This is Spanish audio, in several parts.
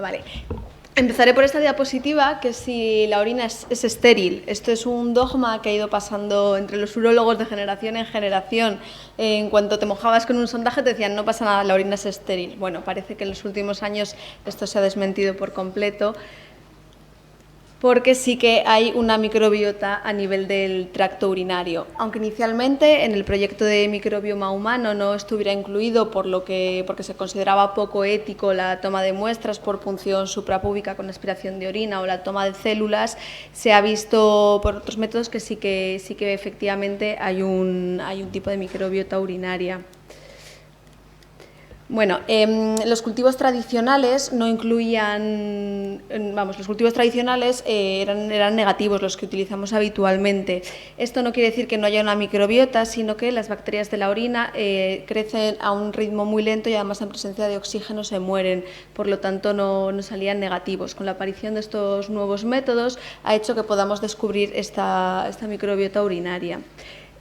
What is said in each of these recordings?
Vale. Empezaré por esta diapositiva, que si la orina es estéril. Esto es un dogma que ha ido pasando entre los urólogos de generación en generación. En cuanto te mojabas con un sondaje te decían no pasa nada, la orina es estéril. Bueno, parece que en los últimos años esto se ha desmentido por completo, porque sí que hay una microbiota a nivel del tracto urinario. Aunque inicialmente en el proyecto de microbioma humano no estuviera incluido porque se consideraba poco ético la toma de muestras por punción suprapúbica con aspiración de orina o la toma de células, se ha visto por otros métodos que sí que efectivamente hay un tipo de microbiota urinaria. Bueno, los cultivos tradicionales no incluían, los cultivos tradicionales eran negativos, los que utilizamos habitualmente. Esto no quiere decir que no haya una microbiota, sino que las bacterias de la orina crecen a un ritmo muy lento y además en presencia de oxígeno se mueren, por lo tanto no salían negativos. Con la aparición de estos nuevos métodos ha hecho que podamos descubrir esta microbiota urinaria.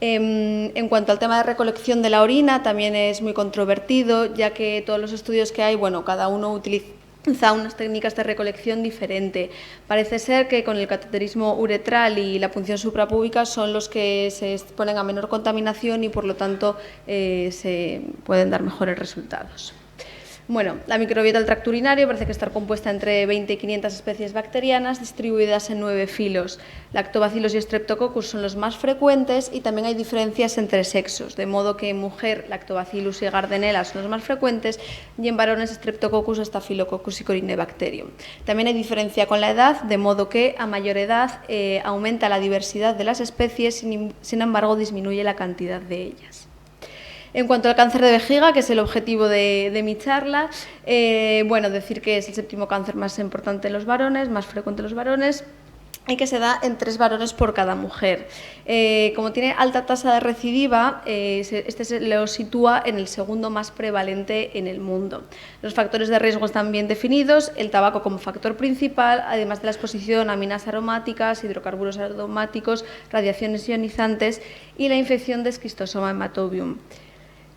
En cuanto al tema de recolección de la orina, también es muy controvertido, ya que todos los estudios que hay, cada uno utiliza unas técnicas de recolección diferente. Parece ser que con el cateterismo uretral y la punción suprapúbica son los que se exponen a menor contaminación y por lo tanto se pueden dar mejores resultados. Bueno, la microbiota del tracto urinario parece que está compuesta entre 20 y 500 especies bacterianas distribuidas en 9 filos. Lactobacillus y Streptococcus son los más frecuentes y también hay diferencias entre sexos, de modo que en mujer Lactobacillus y Gardnerella son los más frecuentes y en varones Streptococcus, Staphylococcus y Corynebacterium. También hay diferencia con la edad, de modo que a mayor edad aumenta la diversidad de las especies, sin embargo disminuye la cantidad de ellas. En cuanto al cáncer de vejiga, que es el objetivo de mi charla, decir que es el séptimo cáncer más importante en los varones, más frecuente en los varones, y que se da en 3 varones por cada mujer. Como tiene alta tasa de recidiva, este se lo sitúa en el segundo más prevalente en el mundo. Los factores de riesgo están bien definidos, el tabaco como factor principal, además de la exposición a aminas aromáticas, hidrocarburos aromáticos, radiaciones ionizantes y la infección de esquistosoma hematobium.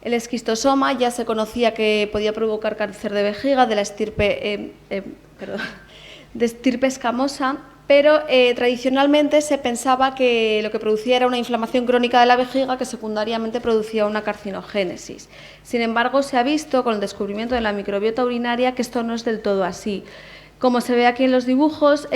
El esquistosoma ya se conocía que podía provocar cáncer de vejiga de la estirpe escamosa, pero tradicionalmente se pensaba que lo que producía era una inflamación crónica de la vejiga que secundariamente producía una carcinogénesis. Sin embargo, se ha visto con el descubrimiento de la microbiota urinaria que esto no es del todo así. Como se ve aquí en los dibujos,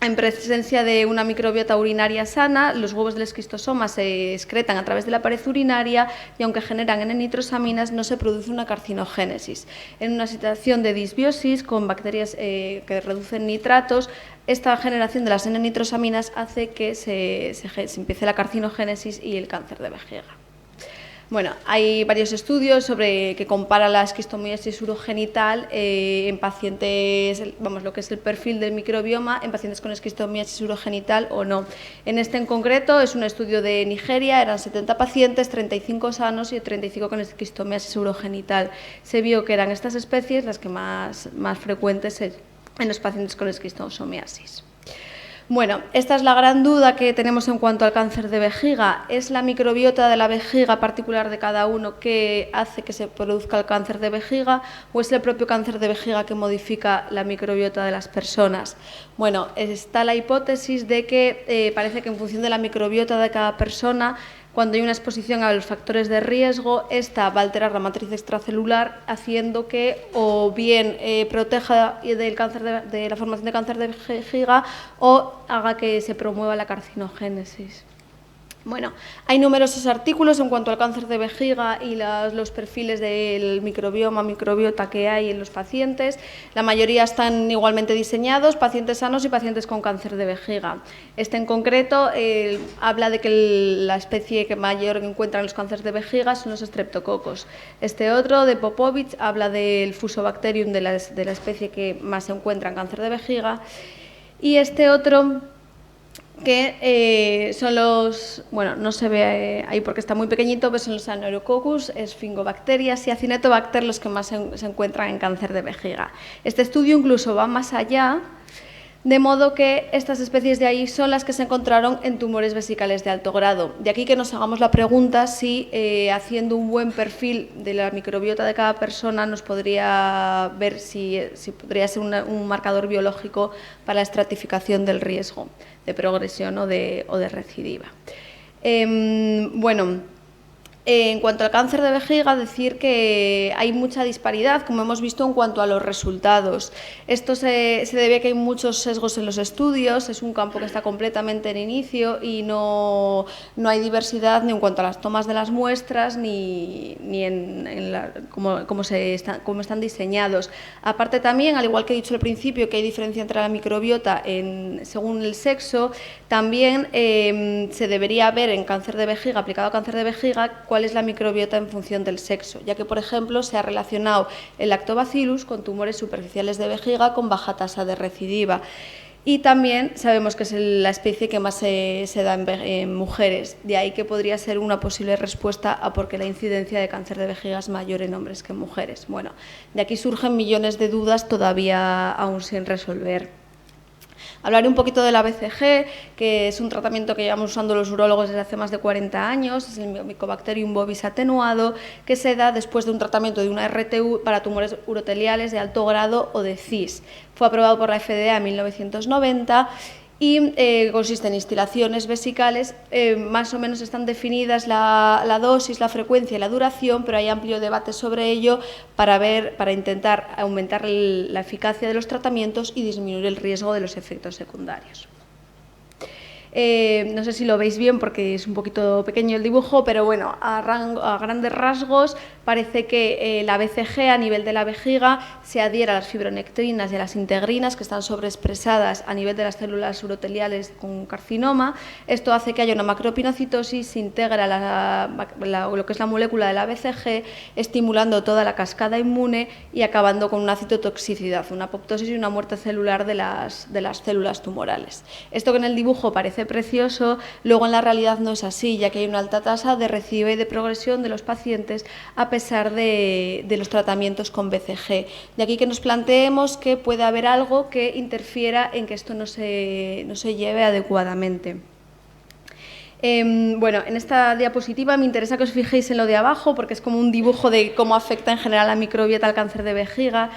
en presencia de una microbiota urinaria sana, los huevos del esquistosoma se excretan a través de la pared urinaria y aunque generan N-nitrosaminas no se produce una carcinogénesis. En una situación de disbiosis con bacterias que reducen nitratos, esta generación de las N-nitrosaminas hace que se empiece la carcinogénesis y el cáncer de vejiga. Bueno, hay varios estudios que comparan la esquistomiasis urogenital en pacientes, lo que es el perfil del microbioma, en pacientes con esquistomiasis urogenital o no. En este en concreto es un estudio de Nigeria, eran 70 pacientes, 35 sanos y 35 con esquistomiasis urogenital. Se vio que eran estas especies las que más frecuentes en los pacientes con esquistosomiasis. Bueno, esta es la gran duda que tenemos en cuanto al cáncer de vejiga. ¿Es la microbiota de la vejiga particular de cada uno que hace que se produzca el cáncer de vejiga o es el propio cáncer de vejiga que modifica la microbiota de las personas? Bueno, está la hipótesis de que parece que en función de la microbiota de cada persona, cuando hay una exposición a los factores de riesgo, esta va a alterar la matriz extracelular, haciendo que o bien proteja del cáncer de la formación de cáncer de vejiga o haga que se promueva la carcinogénesis. Bueno, hay numerosos artículos en cuanto al cáncer de vejiga y los perfiles del microbiota que hay en los pacientes. La mayoría están igualmente diseñados, pacientes sanos y pacientes con cáncer de vejiga. Este en concreto habla de que la especie que mayor encuentran los cánceres de vejiga son los Streptococcus. Este otro, de Popovich, habla del Fusobacterium, de la especie que más se encuentra en cáncer de vejiga. Y este otro, que son los, no se ve ahí porque está muy pequeñito, pero son los Anerococcus, Sphingobacterias y Acinetobacter los que más se encuentran en cáncer de vejiga. Este estudio incluso va más allá De modo que estas especies de ahí son las que se encontraron en tumores vesicales de alto grado. De aquí que nos hagamos la pregunta si haciendo un buen perfil de la microbiota de cada persona nos podría ver si podría ser un marcador biológico para la estratificación del riesgo de progresión o de recidiva. En cuanto al cáncer de vejiga, decir que hay mucha disparidad, como hemos visto, en cuanto a los resultados. Esto se debe a que hay muchos sesgos en los estudios, es un campo que está completamente en inicio y no hay diversidad ni en cuanto a las tomas de las muestras ni en cómo están diseñados. Aparte también, al igual que he dicho al principio, que hay diferencia entre la microbiota según el sexo, también se debería ver en cáncer de vejiga, aplicado a cáncer de vejiga, cuál es la microbiota en función del sexo, ya que, por ejemplo, se ha relacionado el lactobacillus con tumores superficiales de vejiga con baja tasa de recidiva. Y también sabemos que es la especie que más se da en mujeres, de ahí que podría ser una posible respuesta a por qué la incidencia de cáncer de vejiga es mayor en hombres que en mujeres. Bueno, de aquí surgen millones de dudas todavía aún sin resolver. Hablaré un poquito de la BCG, que es un tratamiento que llevamos usando los urólogos desde hace más de 40 años, es el Mycobacterium bovis atenuado, que se da después de un tratamiento de una RTU para tumores uroteliales de alto grado o de CIS. Fue aprobado por la FDA en 1990 y consiste en instilaciones vesicales, más o menos están definidas la dosis, la frecuencia y la duración, pero hay amplio debate sobre ello para intentar aumentar la eficacia de los tratamientos y disminuir el riesgo de los efectos secundarios. No sé si lo veis bien porque es un poquito pequeño el dibujo, pero bueno, a grandes rasgos parece que la BCG a nivel de la vejiga se adhiere a las fibronectrinas y a las integrinas que están sobreexpresadas a nivel de las células uroteliales con carcinoma. Esto hace que haya una macropinocitosis, se integra lo que es la molécula de la BCG, estimulando toda la cascada inmune y acabando con una citotoxicidad, una apoptosis y una muerte celular de las células tumorales. Esto que en el dibujo parece precioso, luego en la realidad no es así, ya que hay una alta tasa de recidiva y de progresión de los pacientes a pesar de los tratamientos con BCG. De aquí que nos planteemos que puede haber algo que interfiera en que esto no se lleve adecuadamente. Bueno, en esta diapositiva me interesa que os fijéis en lo de abajo porque es como un dibujo de cómo afecta en general la microbiota al cáncer de vejiga.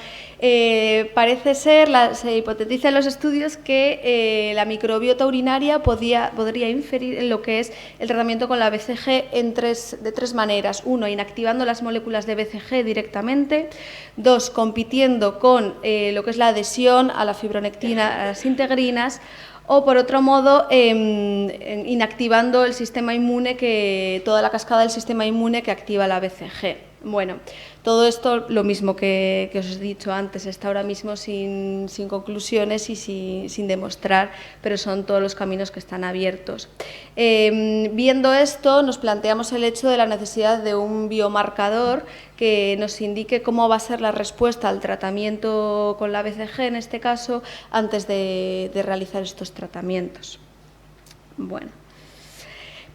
Parece ser, se hipotetiza en los estudios que la microbiota urinaria podría inferir en lo que es el tratamiento con la BCG de tres maneras. Uno, inactivando las moléculas de BCG directamente. Dos, compitiendo con lo que es la adhesión a la fibronectina, a las integrinas. O, por otro modo, inactivando el sistema inmune, toda la cascada del sistema inmune que activa la BCG. Bueno, todo esto, lo mismo que os he dicho antes, está ahora mismo sin conclusiones y sin demostrar, pero son todos los caminos que están abiertos. Viendo esto, nos planteamos el hecho de la necesidad de un biomarcador que nos indique cómo va a ser la respuesta al tratamiento con la BCG, en este caso, antes de realizar estos tratamientos. Bueno.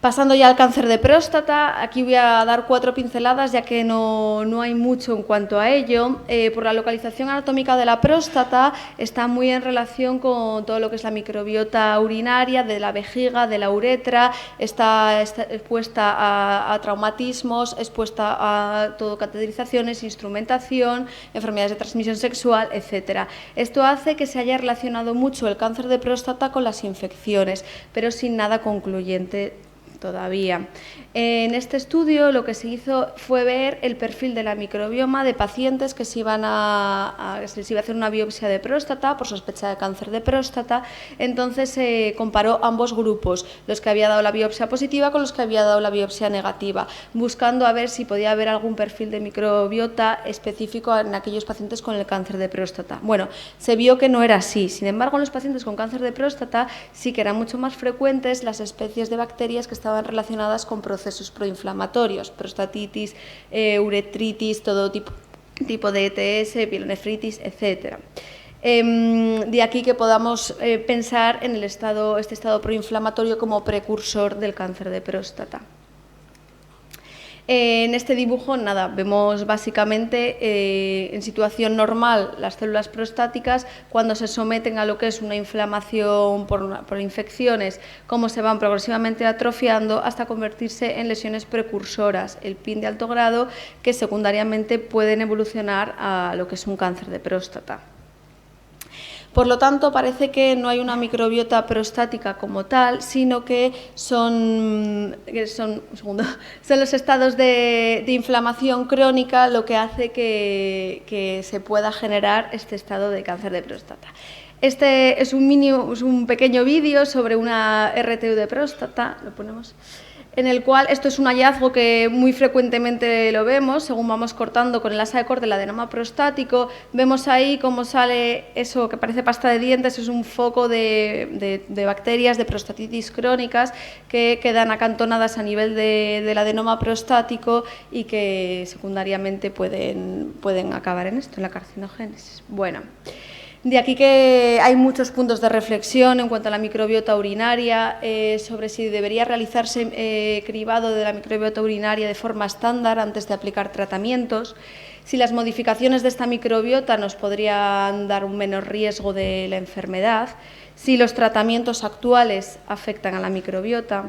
Pasando ya al cáncer de próstata, aquí voy a dar 4 pinceladas ya que no hay mucho en cuanto a ello. Por la localización anatómica de la próstata está muy en relación con todo lo que es la microbiota urinaria, de la vejiga, de la uretra, está expuesta a traumatismos, expuesta a todo cateterizaciones, instrumentación, enfermedades de transmisión sexual, etc. Esto hace que se haya relacionado mucho el cáncer de próstata con las infecciones, pero sin nada concluyente todavía. En este estudio lo que se hizo fue ver el perfil de la microbioma de pacientes que se iba a hacer una biopsia de próstata por sospecha de cáncer de próstata. Entonces se comparó ambos grupos, los que había dado la biopsia positiva con los que había dado la biopsia negativa, buscando a ver si podía haber algún perfil de microbiota específico en aquellos pacientes con el cáncer de próstata. Bueno, se vio que no era así. Sin embargo, en los pacientes con cáncer de próstata sí que eran mucho más frecuentes las especies de bacterias que estaban relacionadas con procesos proinflamatorios, prostatitis, uretritis, todo tipo de ETS, pielonefritis, etc. De aquí que podamos pensar en este estado proinflamatorio como precursor del cáncer de próstata. En este dibujo, nada, vemos básicamente en situación normal las células prostáticas cuando se someten a lo que es una inflamación por infecciones, cómo se van progresivamente atrofiando hasta convertirse en lesiones precursoras, el PIN de alto grado, que secundariamente pueden evolucionar a lo que es un cáncer de próstata. Por lo tanto, parece que no hay una microbiota prostática como tal, sino que son los estados de inflamación crónica lo que hace que se pueda generar este estado de cáncer de próstata. Este es un pequeño vídeo sobre una RTU de próstata, lo ponemos, en el cual esto es un hallazgo que muy frecuentemente lo vemos, según vamos cortando con el asa de corte el adenoma prostático, vemos ahí cómo sale eso que parece pasta de dientes, es un foco de bacterias de prostatitis crónicas que quedan acantonadas a nivel del adenoma prostático y que secundariamente pueden acabar en esto, en la carcinogénesis. Bueno. De aquí que hay muchos puntos de reflexión en cuanto a la microbiota urinaria, sobre si debería realizarse cribado de la microbiota urinaria de forma estándar antes de aplicar tratamientos, si las modificaciones de esta microbiota nos podrían dar un menor riesgo de la enfermedad, si los tratamientos actuales afectan a la microbiota,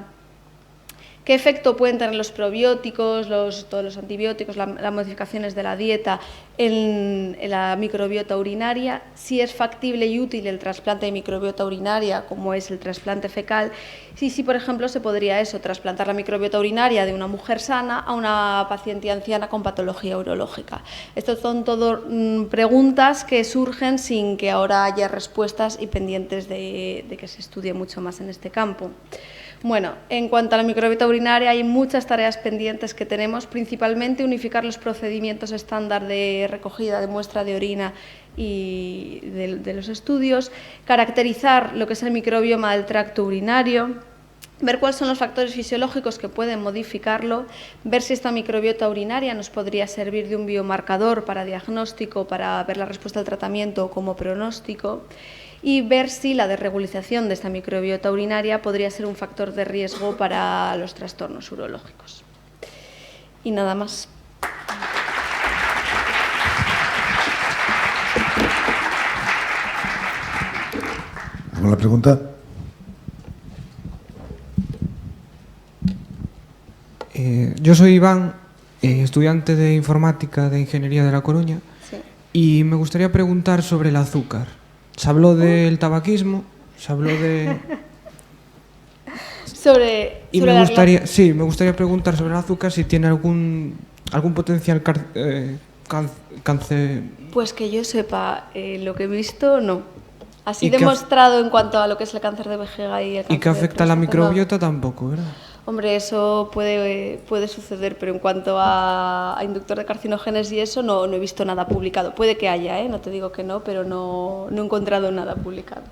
qué efecto pueden tener los probióticos, todos los antibióticos, las modificaciones de la dieta en la microbiota urinaria, si es factible y útil el trasplante de microbiota urinaria, como es el trasplante fecal, si por ejemplo se podría trasplantar la microbiota urinaria de una mujer sana a una paciente anciana con patología urológica. Estas son todo preguntas que surgen sin que ahora haya respuestas y pendientes de que se estudie mucho más en este campo. Bueno, en cuanto a la microbiota urinaria hay muchas tareas pendientes que tenemos, principalmente unificar los procedimientos estándar de recogida de muestra de orina y de los estudios, caracterizar lo que es el microbioma del tracto urinario, ver cuáles son los factores fisiológicos que pueden modificarlo, ver si esta microbiota urinaria nos podría servir de un biomarcador para diagnóstico, para ver la respuesta al tratamiento como pronóstico, y ver si la desregulización de esta microbiota urinaria podría ser un factor de riesgo para los trastornos urológicos. Y nada más. ¿Alguna pregunta? Yo soy Iván, estudiante de informática de Ingeniería de La Coruña, Sí. y me gustaría preguntar sobre el azúcar. Se habló del tabaquismo, se habló de... me gustaría preguntar sobre el azúcar si tiene algún potencial cáncer. Pues que yo sepa, lo que he visto, no. Así demostrado en cuanto a lo que es el cáncer de vejiga y el cáncer y que afecta a la microbiota tampoco, ¿verdad? Hombre, eso puede suceder, pero en cuanto a inductor de carcinogénesis y eso, no he visto nada publicado. Puede que haya, no te digo que no, pero no he encontrado nada publicado.